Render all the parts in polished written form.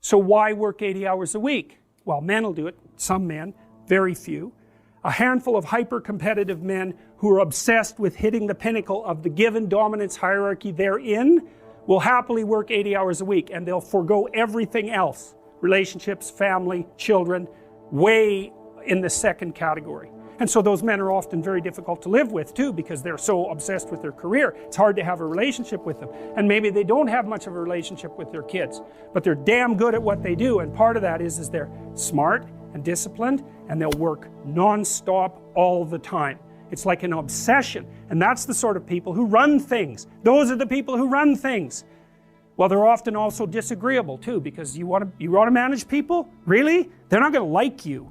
So why work 80 hours a week? Well, men will do it, some men, very few. A handful of hyper-competitive men who are obsessed with hitting the pinnacle of the given dominance hierarchy they're in will happily work 80 hours a week, and they'll forego everything else. Relationships, family, children, way in the second category. And so those men are often very difficult to live with too, because they're so obsessed with their career. It's hard to have a relationship with them. And maybe they don't have much of a relationship with their kids, but they're damn good at what they do. And part of that is they're smart and disciplined, and they'll work non-stop all the time. It's like an obsession. And that's the sort of people who run things. Those are the people who run things. Well, they're often also disagreeable too, because you want to manage people? Really? They're not going to like you.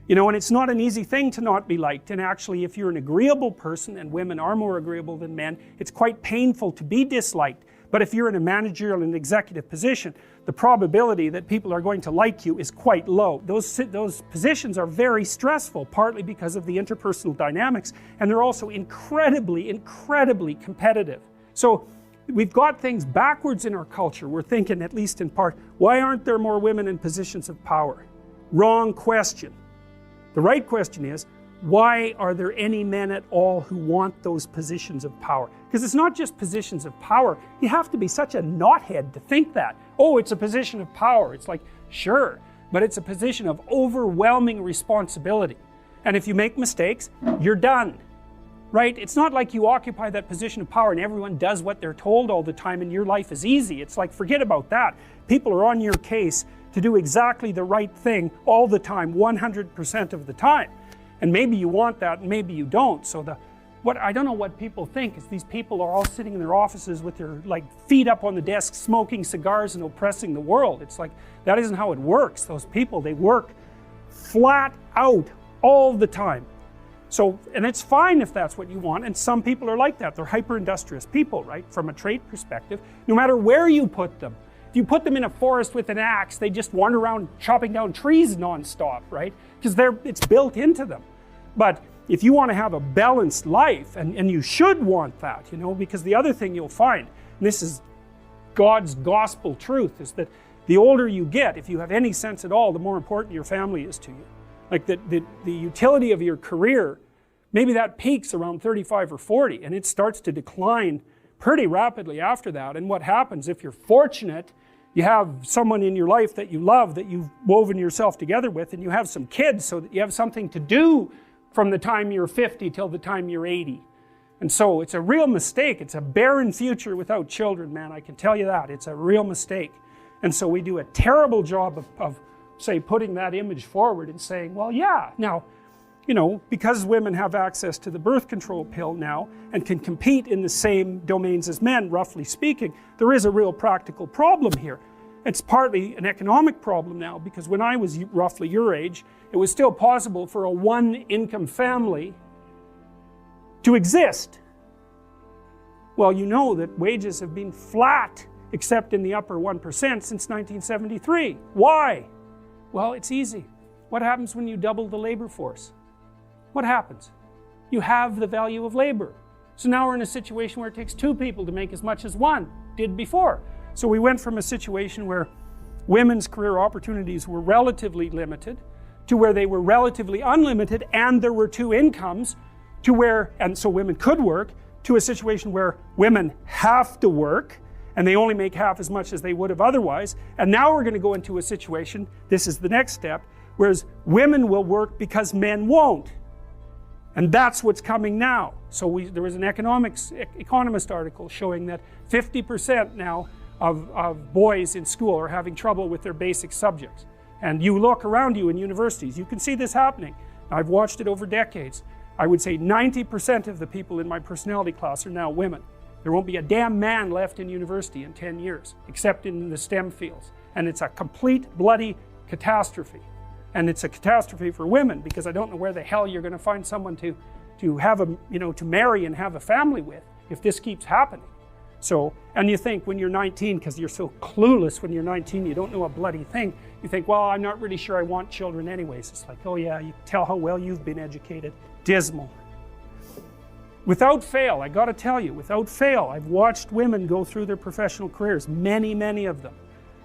You know, and it's not an easy thing to not be liked. And actually, if you're an agreeable person, and women are more agreeable than men, it's quite painful to be disliked. But if you're in a managerial and executive position, the probability that people are going to like you is quite low. Those positions are very stressful, partly because of the interpersonal dynamics, and they're also incredibly, incredibly competitive. So we've got things backwards in our culture. We're thinking, at least in part, why aren't there more women in positions of power? Wrong question. The right question is, why are there any men at all who want those positions of power? Because it's not just positions of power. You have to be such a knothead to think that. Oh, it's a position of power. It's like, sure, but it's a position of overwhelming responsibility. And if you make mistakes, you're done. Right? It's not like you occupy that position of power and everyone does what they're told all the time and your life is easy. It's like, forget about that. People are on your case to do exactly the right thing all the time, 100% of the time. And maybe you want that and maybe you don't. So I don't know what people think is these people are all sitting in their offices with their feet up on the desk smoking cigars and oppressing the world. It's like, that isn't how it works. Those people, they work flat out all the time. So, and it's fine if that's what you want, and some people are like that. They're hyper-industrious people, right? From a trait perspective, no matter where you put them. If you put them in a forest with an axe, they just wander around chopping down trees non-stop, right? Because it's built into them. But if you want to have a balanced life, and you should want that, you know, because the other thing you'll find, and this is God's gospel truth, is that the older you get, if you have any sense at all, the more important your family is to you. Like the utility of your career, maybe that peaks around 35 or 40, and it starts to decline pretty rapidly after that. And what happens, if you're fortunate, you have someone in your life that you love, that you've woven yourself together with, and you have some kids so that you have something to do from the time you're 50 till the time you're 80. And so it's a real mistake. It's a barren future without children, man. I can tell you that. It's a real mistake. And so we do a terrible job of say, putting that image forward and saying, well, yeah, now, you know, because women have access to the birth control pill now and can compete in the same domains as men, roughly speaking, there is a real practical problem here. It's partly an economic problem now, because when I was roughly your age, it was still possible for a one-income family to exist. Well, you know that wages have been flat, except in the upper 1% since 1973. Why? Well, it's easy. What happens when you double the labor force? What happens? You have the value of labor. So now we're in a situation where it takes two people to make as much as one did before. So we went from a situation where women's career opportunities were relatively limited to where they were relatively unlimited and there were two incomes to where, and so women could work, to a situation where women have to work and they only make half as much as they would have otherwise. And now we're going to go into a situation, this is the next step, whereas women will work because men won't. And that's what's coming now. So there was an economist article showing that 50% now of boys in school are having trouble with their basic subjects. And you look around you in universities, you can see this happening. I've watched it over decades. I would say 90% of the people in my personality class are now women. There won't be a damn man left in university in 10 years, except in the STEM fields. And it's a complete bloody catastrophe. And it's a catastrophe for women, because I don't know where the hell you're going to find someone to have to marry and have a family with if this keeps happening. So, and you think when you're 19, because you're so clueless when you're 19, you don't know a bloody thing, you think, well, I'm not really sure I want children anyways. It's like, oh yeah, you can tell how well you've been educated. Dismal. Without fail, I got to tell you, without fail, I've watched women go through their professional careers, many, many of them.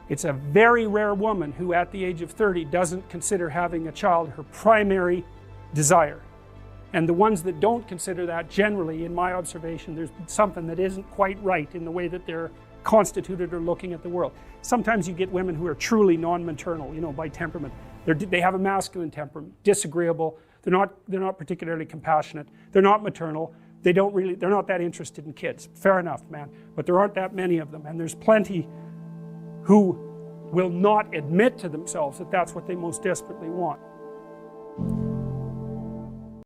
It's a very rare woman who at the age of 30 doesn't consider having a child her primary desire. And the ones that don't consider that, generally, in my observation, there's something that isn't quite right in the way that they're constituted or looking at the world. Sometimes you get women who are truly non-maternal, you know, by temperament. They have a masculine temperament, disagreeable, they're not particularly compassionate, they're not maternal, they're not that interested in kids. Fair enough, man, but there aren't that many of them, and there's plenty who will not admit to themselves that that's what they most desperately want.